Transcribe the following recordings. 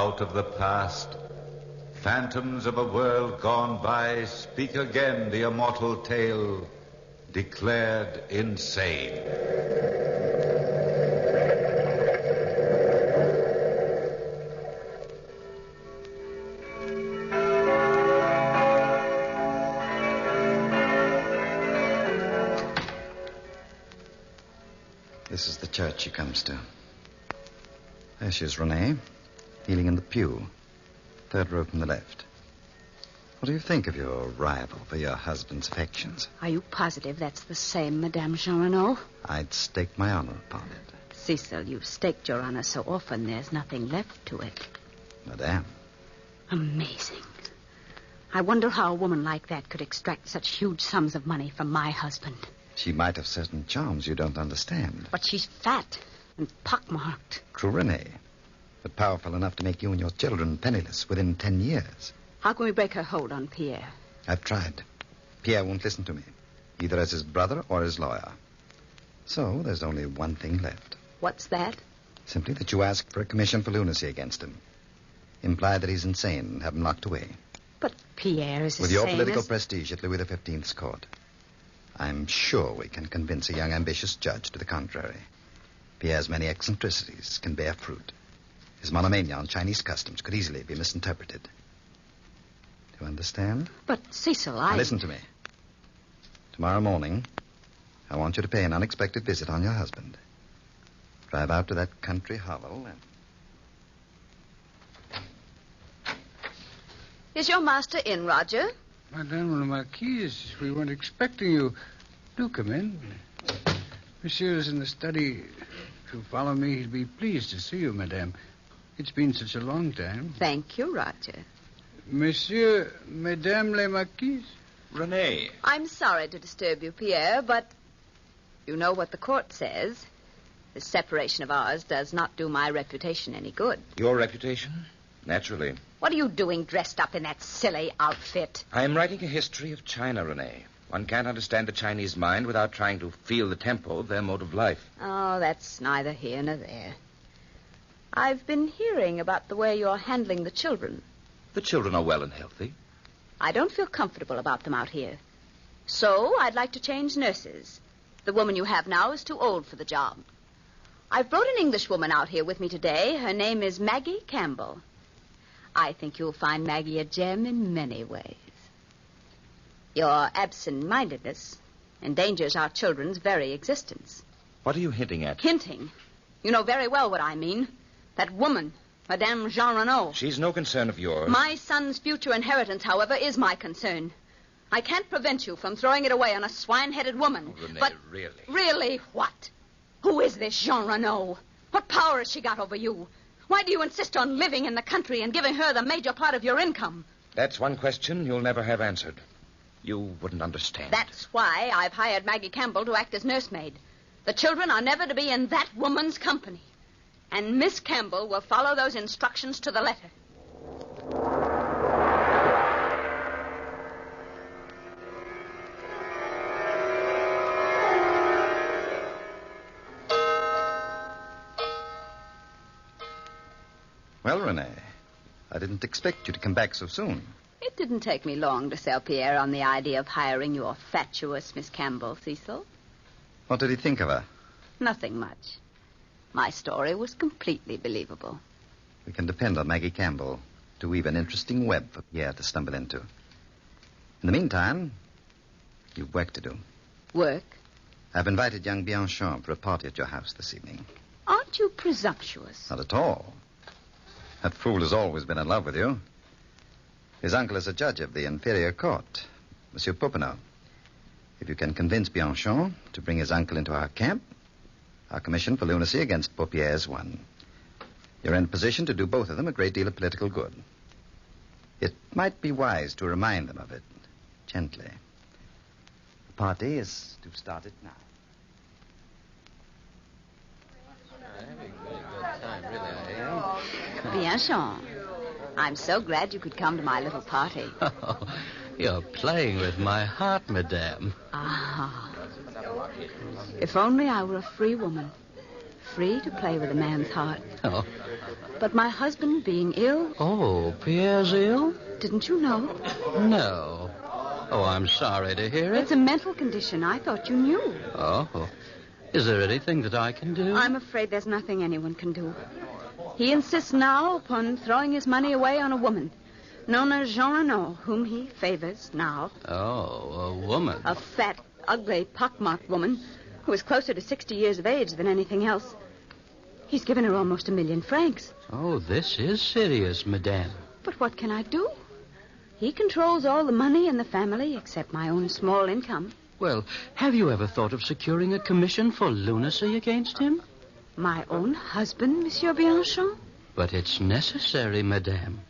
out of the past. Phantoms of a world gone by speak again the immortal tale, declared insane. This is the church she comes to. There she is, Renee, kneeling in the pew, third row from the left. What do you think of your rival for your husband's affections? Are you positive that's the same Madame Jean Renaud? I'd stake my honor upon it. Cecil, you've staked your honor so often there's nothing left to it. Madame. Amazing. I wonder how a woman like that could extract such huge sums of money from my husband. She might have certain charms you don't understand. But she's fat and pockmarked. True, Renee. But powerful enough to make you and your children penniless within 10 years. How can we break her hold on Pierre? I've tried. Pierre won't listen to me, either as his brother or his lawyer. So there's only one thing left. What's that? Simply that you ask for a commission for lunacy against him. Imply that he's insane and have him locked away. But Pierre is With your political prestige at Louis XV's court, I'm sure we can convince a young, ambitious judge to the contrary. Pierre's many eccentricities can bear fruit. His monomania on Chinese customs could easily be misinterpreted. Do you understand? But, Cecil, Now, listen to me. Tomorrow morning, I want you to pay an unexpected visit on your husband. Drive out to that country hovel and... Is your master in, Roger? Madame la Marquise, we weren't expecting you. Do come in. Monsieur's in the study. If you follow me, he'll be pleased to see you, madame. It's been such a long time. Thank you, Roger. Monsieur, Madame la Marquise? Renee. I'm sorry to disturb you, Pierre, but you know what the court says. This separation of ours does not do my reputation any good. Your reputation? Naturally. What are you doing dressed up in that silly outfit? I am writing a history of China, Renee. One can't understand the Chinese mind without trying to feel the tempo of their mode of life. Oh, that's neither here nor there. I've been hearing about the way you're handling the children. The children are well and healthy. I don't feel comfortable about them out here. So I'd like to change nurses. The woman you have now is too old for the job. I've brought an Englishwoman out here with me today. Her name is Maggie Campbell. I think you'll find Maggie a gem in many ways. Your absent-mindedness endangers our children's very existence. What are you hinting at? Hinting? You know very well what I mean. That woman, Madame Jean Renaud. She's no concern of yours. My son's future inheritance, however, is my concern. I can't prevent you from throwing it away on a swine-headed woman. Oh, Renee, but really? Really what? Who is this Jean Renaud? What power has she got over you? Why do you insist on living in the country and giving her the major part of your income? That's one question you'll never have answered. You wouldn't understand. That's why I've hired Maggie Campbell to act as nursemaid. The children are never to be in that woman's company. And Miss Campbell will follow those instructions to the letter. Well, Renee, I didn't expect you to come back so soon. It didn't take me long to sell Pierre on the idea of hiring your fatuous Miss Campbell, Cecil. What did he think of her? Nothing much. My story was completely believable. We can depend on Maggie Campbell to weave an interesting web for Pierre to stumble into. In the meantime, you've work to do. Work? I've invited young Bianchon for a party at your house this evening. Aren't you presumptuous? Not at all. That fool has always been in love with you. His uncle is a judge of the inferior court, Monsieur Popinot. If you can convince Bianchon to bring his uncle into our camp, our commission for lunacy against Paupière is won. You're in a position to do both of them a great deal of political good. It might be wise to remind them of it, gently. The party is to start it now. Bianchon, I'm so glad you could come to my little party. Oh, you're playing with my heart, madame. Ah. If only I were a free woman. free to play with a man's heart. Oh. But my husband being ill, Oh, Pierre's ill? didn't you know? No. Oh, I'm sorry to hear it. It's a mental condition. I thought you knew. Oh. Is there anything that I can do? I'm afraid there's nothing anyone can do. He insists now upon throwing his money away on a woman, Nona Jean Renaud, whom he favors now. Oh, a woman. A fat, ugly, pockmarked woman who is closer to 60 years of age than anything else. He's given her almost 1 million francs. Oh, this is serious, madame. But what can I do? He controls all the money in the family except my own small income. Well, have you ever thought of securing a commission for lunacy against him? My own husband, Monsieur Bianchon? But it's necessary, madame.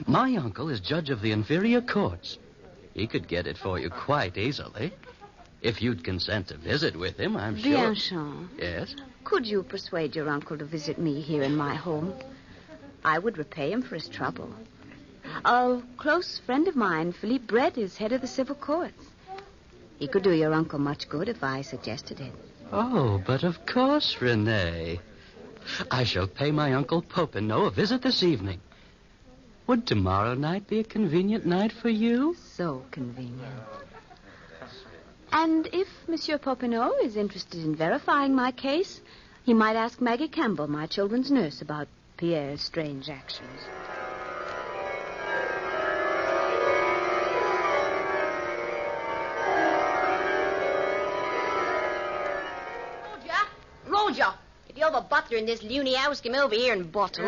My uncle is judge of the inferior courts. He could get it for you quite easily. If you'd consent to visit with him, I'm sure... Bianchon, Yes? could you persuade your uncle to visit me here in my home? I would repay him for his trouble. A close friend of mine, Philippe Brett, is head of the civil courts. He could do your uncle much good if I suggested it. Oh, but of course, Renee. I shall pay my Uncle Popinot a visit this evening. Would tomorrow night be a convenient night for you? So convenient. And if Monsieur Popinot is interested in verifying my case, he might ask Maggie Campbell, my children's nurse, about Pierre's strange actions. Roger, if you're the butler in this loony house, come over here and bottle.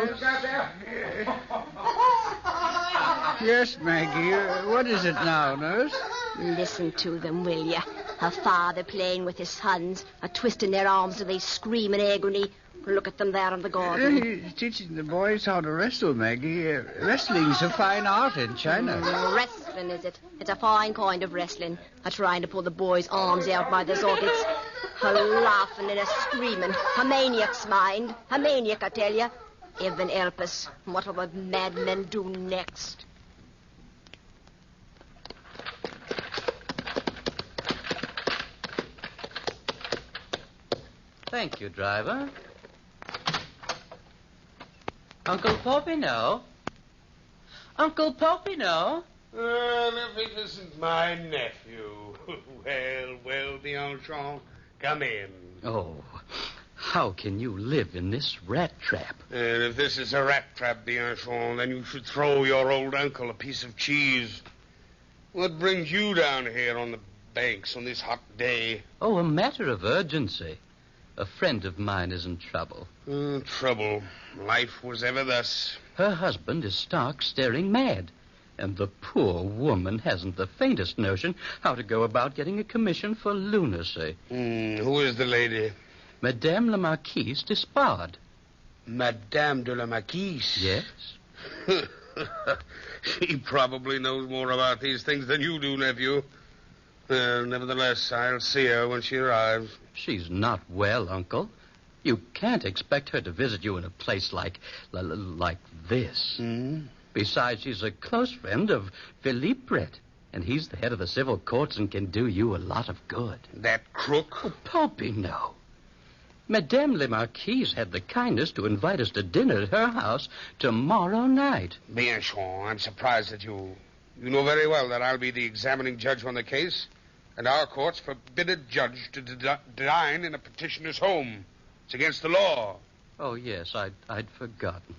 Yes, Maggie. What is it now, nurse? Listen to them, will you? Her father playing with his sons, twisting their arms till they scream in agony. Look at them there in the garden. He's teaching the boys how to wrestle, Maggie. Wrestling's a fine art in China. Wrestling, is it? It's a fine kind of wrestling. Trying to pull the boys' arms out by the sockets. Her laughing and screaming. Her maniac's mind. Her maniac, I tell you. Heaven help us. What will the madmen do next? Thank you, driver. Uncle Popinot? Uncle Popinot? Well, if it isn't my nephew. Well, Bianchon, come in. Oh, how can you live in this rat trap? And if this is a rat trap, Bianchon, then you should throw your old uncle a piece of cheese. What brings you down here on the banks on this hot day? Oh, a matter of urgency. A friend of mine is in trouble. Trouble. Life was ever thus. Her husband is stark staring mad. And the poor woman hasn't the faintest notion how to go about getting a commission for lunacy. Who is the lady? Madame la Marquise d'Espard. Madame de la Marquise? Yes? She probably knows more about these things than you do, nephew. Nevertheless, I'll see her when she arrives. She's not well, Uncle. You can't expect her to visit you in a place like this. Besides, she's a close friend of Philippe Brett, and he's the head of the civil courts and can do you a lot of good. That crook? Oh, Popinot. Madame la Marquise had the kindness to invite us to dinner at her house tomorrow night. Bianchon, I'm surprised at you. You know very well that I'll be the examining judge on the case, and our courts forbid a judge to dine in a petitioner's home. It's against the law. Oh, yes, I'd forgotten.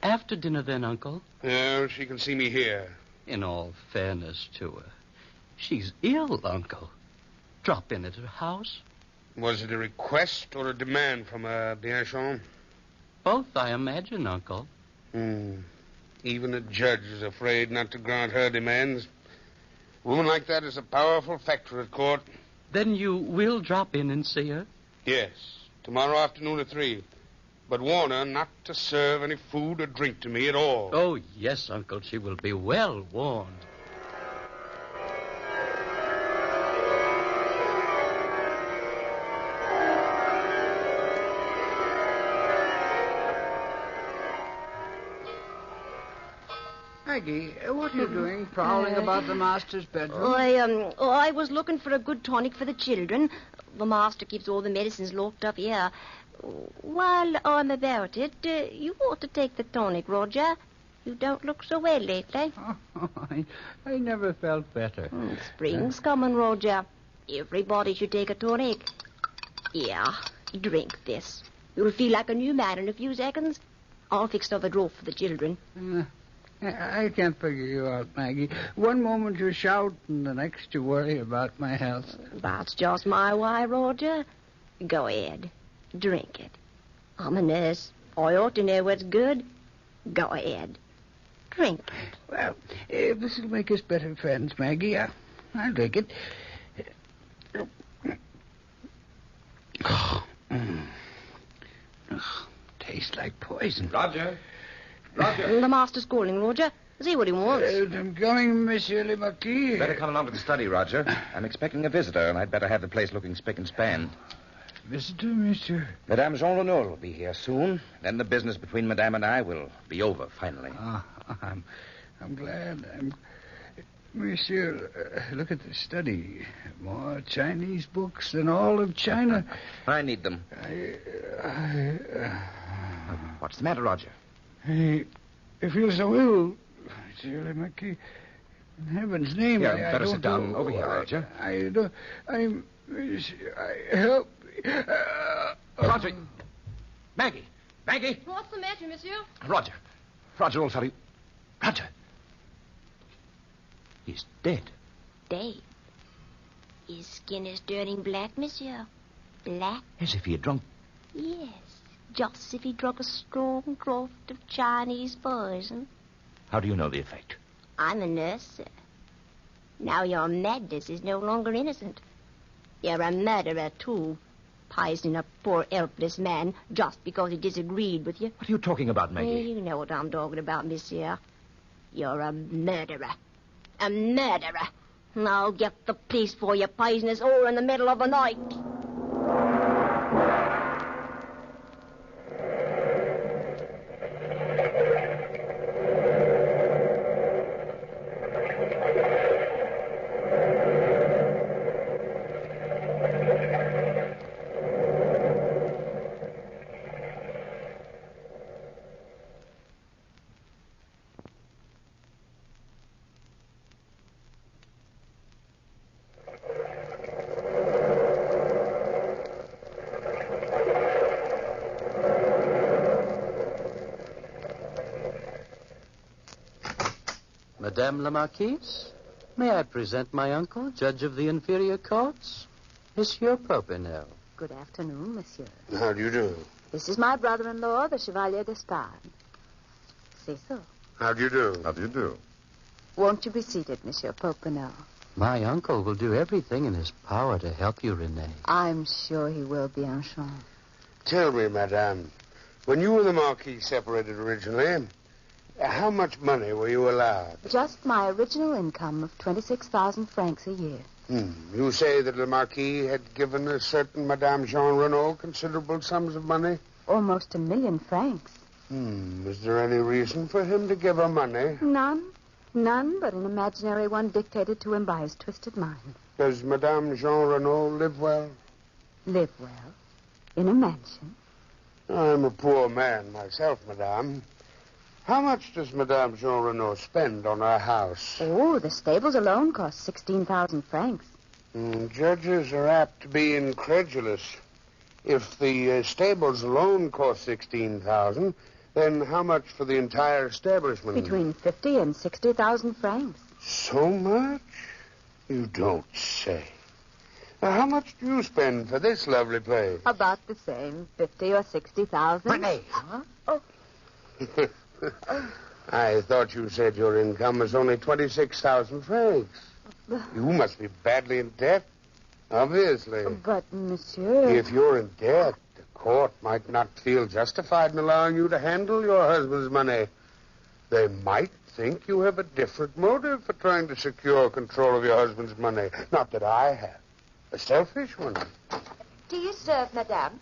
After dinner, then, Uncle? Well, she can see me here. In all fairness to her, she's ill, Uncle. Drop in at her house. Was it a request or a demand from Bianchon? Both, I imagine, Uncle. Even a judge is afraid not to grant her demands. A woman like that is a powerful factor at court. Then you will drop in and see her? Yes, tomorrow afternoon at 3. But warn her not to serve any food or drink to me at all. Oh, yes, Uncle. She will be well warned. Maggie, what are you doing, prowling about the master's bedroom? I was looking for a good tonic for the children. The master keeps all the medicines locked up here. While I'm about it, you ought to take the tonic, Roger. You don't look so well lately. I never felt better. Spring's coming, Roger. Everybody should take a tonic. Yeah, drink this. You'll feel like a new man in a few seconds. I'll fix another drawer for the children. I can't figure you out, Maggie. One moment you shout, and the next you worry about my health. That's just my way, Roger. Go ahead. Drink it. I'm a nurse. I ought to know what's good. Go ahead. Drink it. Well, if this will make us better friends, Maggie, I'll drink it. Tastes like poison. Roger. Roger. The master's calling, Roger. See what he wants. I'm coming, Monsieur Le Marquis. Better come along to the study, Roger. I'm expecting a visitor, and I'd better have the place looking spick and span. Visitor, monsieur? Madame Jean Renaud will be here soon. Then the business between Madame and I will be over, finally. I'm glad. Monsieur, look at the study. More Chinese books than all of China. I need them. What's the matter, Roger? I feel so ill, Monsieur Le Marquis. In heaven's name, Yeah, I better don't sit down know. over here, Roger. Help me. Roger. Maggie. What's the matter, monsieur? Roger, old fellow. Roger. He's dead. Dave. His skin is turning black, monsieur. Black? As if he had drunk. Yes. Just as if he drunk a strong draught of Chinese poison. How do you know the effect? I'm a nurse, sir. Now your madness is no longer innocent. You're a murderer, too. Poisoning a poor, helpless man just because he disagreed with you. What are you talking about, Maggie? You know what I'm talking about, monsieur. You're a murderer. A murderer. And I'll get the police for you, poisonous all in the middle of the night. Madame la Marquise, may I present my uncle, Judge of the Inferior Courts, Monsieur Popinot. Good afternoon, monsieur. How do you do? This is my brother-in-law, the Chevalier d'Espargne. Say so. How do you do? How do you do? Won't you be seated, Monsieur Popinot? My uncle will do everything in his power to help you, Renee. I'm sure he will, Bianchon. Tell me, madame, when you and the Marquis separated originally, how much money were you allowed? Just my original income of 26,000 francs a year. You say that the Marquis had given a certain Madame Jean Renaud considerable sums of money? Almost 1 million francs. Is there any reason for him to give her money? None. None but an imaginary one dictated to him by his twisted mind. Does Madame Jean Renaud live well? Live well. In a mansion. I'm a poor man myself, madame. How much does Madame Jean Renaud spend on her house? Oh, the stables alone cost 16,000 francs. Judges are apt to be incredulous. If the stables alone cost 16,000, then how much for the entire establishment? Between 50 and 60,000 francs. So much? You don't say. Now, how much do you spend for this lovely place? About the same, 50 or 60,000. Renee! Huh? Oh, I thought you said your income was only 26,000 francs. You must be badly in debt, obviously. but, monsieur... If you're in debt, the court might not feel justified in allowing you to handle your husband's money. They might think you have a different motive for trying to secure control of your husband's money. Not that I have. A selfish one. Do you serve, madame?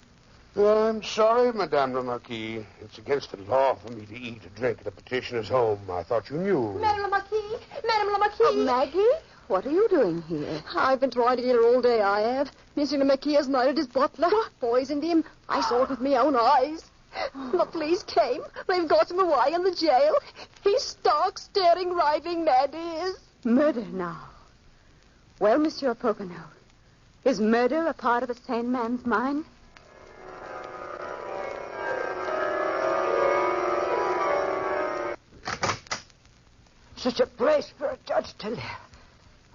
Well, I'm sorry, Madame la Marquise. It's against the law for me to eat or drink at a petitioner's home. I thought you knew. Madame la Marquise! Madame la Marquise! Maggie? What are you doing here? I've been trying to get her all day, I have. Monsieur le Marquis has murdered his butler. Poisoned him. I saw it with my own eyes. The police came. They've got him away in the jail. He's stark, staring, raving mad, he is. Murder now. Well, Monsieur Popinot, is murder a part of a sane man's mind? Such a place for a judge to live.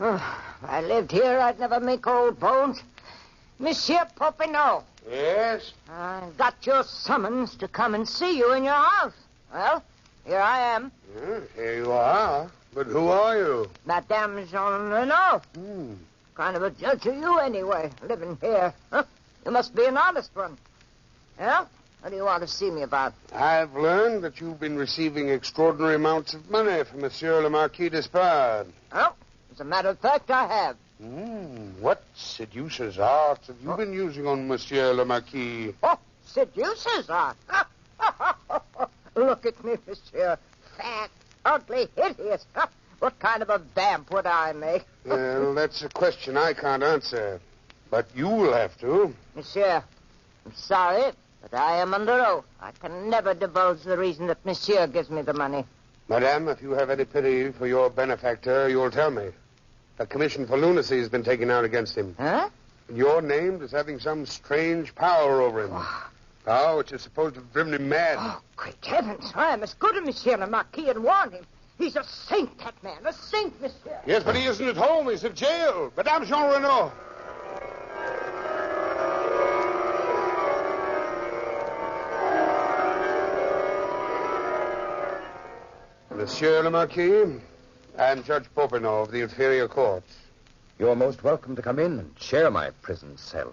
Oh, if I lived here, I'd never make old bones. Monsieur Popinot. Yes? I got your summons to come and see you in your house. Well, here I am. Here you are. But who are you? Madame Jean Renaud. Kind of a judge are you, anyway, living here? Huh? You must be an honest one. Yeah? What do you want to see me about? I've learned that you've been receiving extraordinary amounts of money from Monsieur le Marquis d'Espard. Oh, as a matter of fact, I have. What seducer's art have you been using on Monsieur le Marquis? Oh, seducer's art. Look at me, monsieur. Fat, ugly, hideous. What kind of a vamp would I make? Well, that's a question I can't answer. But you'll have to. Monsieur, I'm sorry, but I am under oath. I can never divulge the reason that monsieur gives me the money. Madame, if you have any pity for your benefactor, you'll tell me. A commission for lunacy has been taken out against him. Huh? You're named as having some strange power over him. Power which is supposed to have driven him mad. Oh, great heavens. I am as good as Monsieur le Marquis and warned him. He's a saint, that man. A saint, monsieur. Yes, but he isn't at home. He's at jail. Madame Jean Renaud. Monsieur le Marquis, I'm Judge Popinot of the inferior courts. You're most welcome to come in and share my prison cell.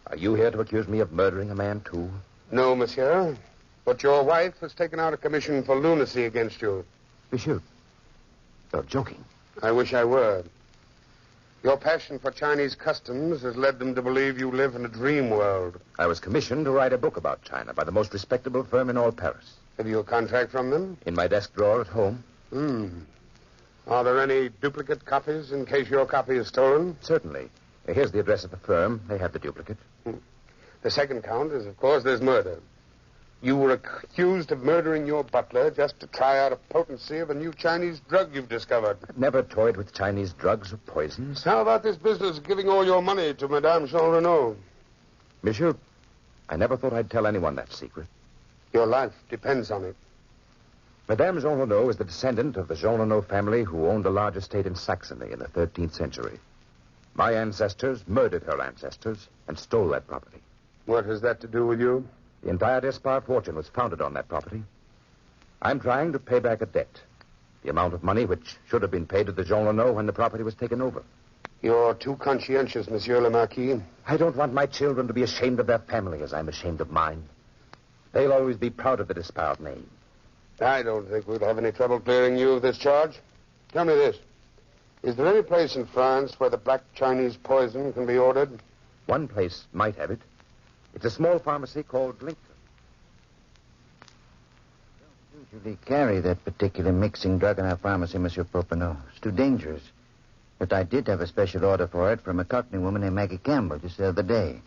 Are you here to accuse me of murdering a man, too? No, monsieur. But your wife has taken out a commission for lunacy against you. Monsieur, you're joking. I wish I were. Your passion for Chinese customs has led them to believe you live in a dream world. I was commissioned to write a book about China by the most respectable firm in all Paris. Have you a contract from them? In my desk drawer at home. Are there any duplicate copies in case your copy is stolen? Certainly. Here's the address of the firm. They have the duplicate. The second count is, of course, there's murder. You were accused of murdering your butler just to try out a potency of a new Chinese drug you've discovered. I've never toyed with Chinese drugs or poisons. How about this business of giving all your money to Madame Jean Renaud? Monsieur, I never thought I'd tell anyone that secret. Your life depends on it. Madame Jean Renaud is the descendant of the Jean Renaud family who owned a large estate in Saxony in the 13th century. My ancestors murdered her ancestors and stole that property. What has that to do with you? The entire Despard fortune was founded on that property. I'm trying to pay back a debt. The amount of money which should have been paid to the Jean Renaud when the property was taken over. You're too conscientious, Monsieur le Marquis. I don't want my children to be ashamed of their family as I'm ashamed of mine. They'll always be proud of the Despard name. I don't think we'll have any trouble clearing you of this charge. Tell me this. Is there any place in France where the black Chinese poison can be ordered? One place might have it. It's a small pharmacy called Lincoln. We don't usually carry that particular mixing drug in our pharmacy, Monsieur Popinot. It's too dangerous. But I did have a special order for it from a Cockney woman named Maggie Campbell just the other day.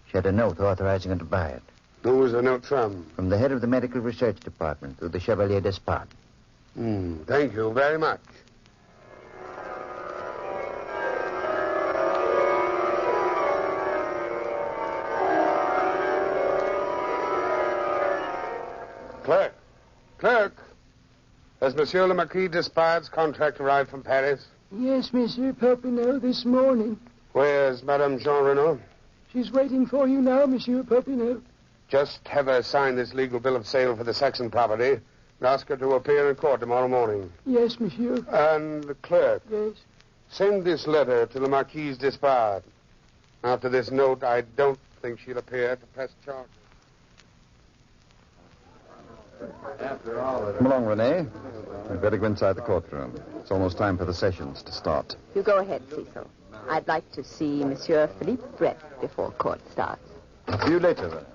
She had a note authorizing her to buy it. Who was the note from? From the head of the medical research department, through the Chevalier Despard. Thank you very much. Clerk, has Monsieur le Marquis d'Espard's contract arrived from Paris? Yes, Monsieur Popinot, this morning. Where's Madame Jean Renaud? She's waiting for you now, Monsieur Popinot. Just have her sign this legal bill of sale for the Saxon property and ask her to appear in court tomorrow morning. Yes, Monsieur. And the clerk. Yes. Send this letter to the Marquise d'Espard. After this note, I don't think she'll appear to press charges. Come along, Renee. We'd better go inside the courtroom. It's almost time for the sessions to start. You go ahead, Cecil. I'd like to see Monsieur Philippe Brett before court starts. See you later, then.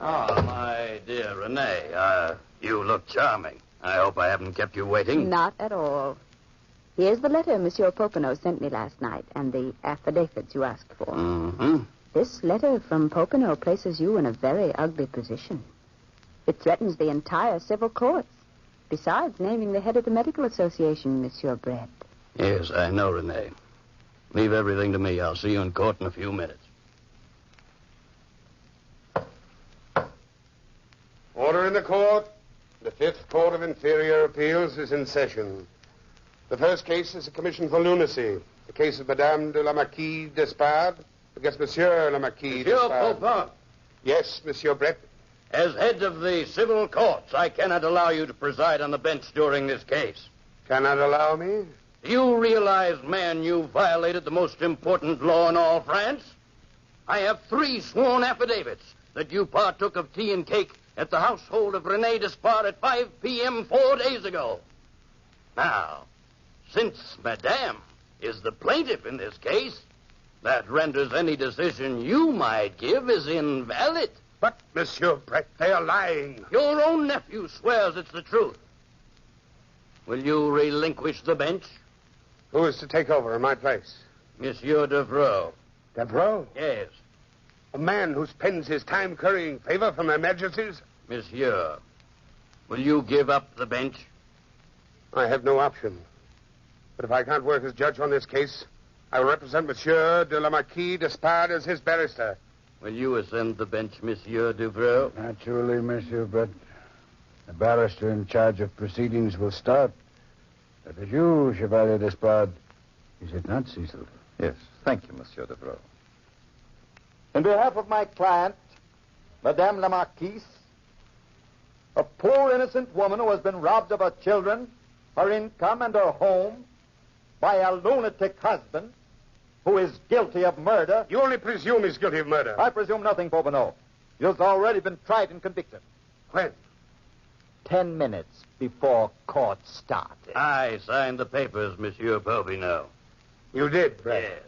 Oh, my dear Renee, you look charming. I hope I haven't kept you waiting. Not at all. Here's the letter Monsieur Popinot sent me last night and the affidavits you asked for. Mm-hmm. This letter from Popinot places you in a very ugly position. It threatens the entire civil courts, besides naming the head of the Medical Association, Monsieur Brett. Yes, I know, Renee. Leave everything to me. I'll see you in court in a few minutes. Order in the court. The Fifth Court of Inferior Appeals is in session. The first case is a commission for lunacy. The case of Madame de la Marquise d'Espard against Monsieur le Marquis d'Espard. Popin, Yes, Monsieur Brett. as head of the civil courts, I cannot allow you to preside on the bench during this case. Cannot allow me? Do you realize, man, you violated the most important law in all France? I have 3 sworn affidavits that you partook of tea and cake at the household of Rene Despard at 5 p.m. 4 days ago. Now, since Madame is the plaintiff in this case, that renders any decision you might give as invalid. But, Monsieur Brett, they are lying. Your own nephew swears it's the truth. Will you relinquish the bench? Who is to take over in my place? Monsieur Devereux. Devereux? Yes. A man who spends his time currying favor from their majesties? Monsieur, will you give up the bench? I have no option. But if I can't work as judge on this case, I will represent Monsieur de la Marquise d'Espard as his barrister. Will you ascend the bench, Monsieur Devereux? Naturally, Monsieur Brett. The barrister in charge of proceedings will start. That is you, Chevalier d'Espard. Is it not, Cecil? Yes, thank you, Monsieur Devereux. In behalf of my client, Madame la Marquise, a poor innocent woman who has been robbed of her children, her income, and her home by a lunatic husband who is guilty of murder. You only presume he's guilty of murder. I presume nothing, Popinot. He has already been tried and convicted. When? 10 minutes before court started. I signed the papers, Monsieur Popinot. You did, Brett. Yes.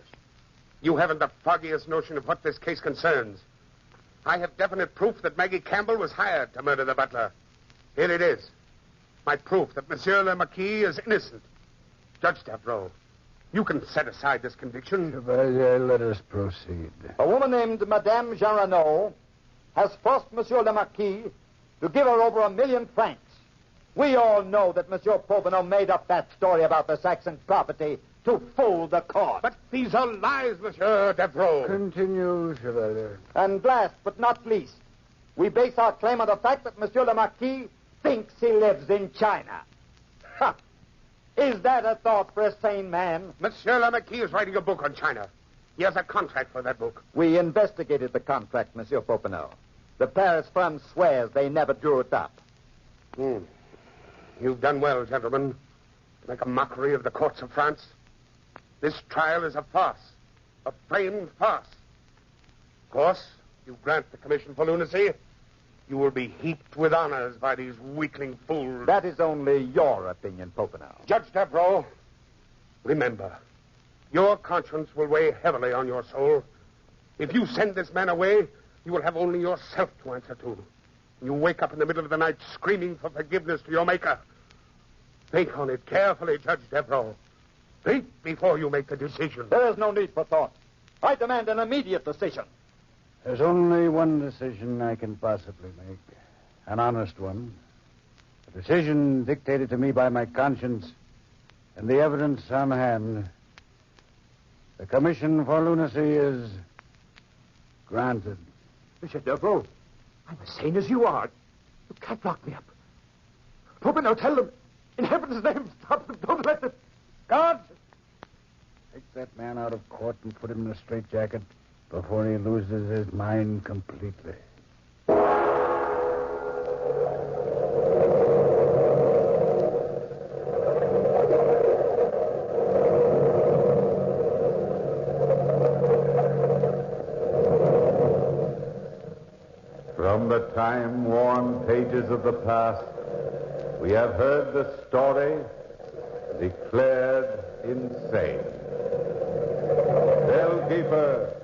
You haven't the foggiest notion of what this case concerns. I have definite proof that Maggie Campbell was hired to murder the butler. Here it is. My proof that Monsieur le Marquis is innocent. Judge Devereux, you can set aside this conviction. Chevalier, let us proceed. A woman named Madame Jean has forced Monsieur le Marquis to give her over 1 million francs. We all know that Monsieur Popinot made up that story about the Saxon property to fool the court. But these are lies, Monsieur Devereux. Continue, Chevalier. And last but not least, we base our claim on the fact that Monsieur le Marquis thinks he lives in China. Ha! Is that a thought for a sane man? Monsieur le Marquis is writing a book on China. He has a contract for that book. We investigated the contract, Monsieur Popinot. The Paris firm swears they never drew it up. You've done well, gentlemen, to make a mockery of the courts of France. This trial is a farce, a plain farce. Of course, you grant the commission for lunacy, you will be heaped with honors by these weakling fools. That is only your opinion, Popinot. Judge Devereux, remember, your conscience will weigh heavily on your soul. If you send this man away, you will have only yourself to answer to. You wake up in the middle of the night screaming for forgiveness to your Maker. Think on it carefully, Judge Devereux. Think before you make a decision. There is no need for thought. I demand an immediate decision. There's only one decision I can possibly make. An honest one. A decision dictated to me by my conscience and the evidence on hand. The commission for lunacy is granted. Monsieur Devereux, I'm as sane as you are. You can't lock me up. Popinot, tell them. In heaven's name, stop them. Don't let them. God! Take that man out of court and put him in a straitjacket before he loses his mind completely. From the time-worn pages of the past, we have heard the story declared insane. Bellkeeper,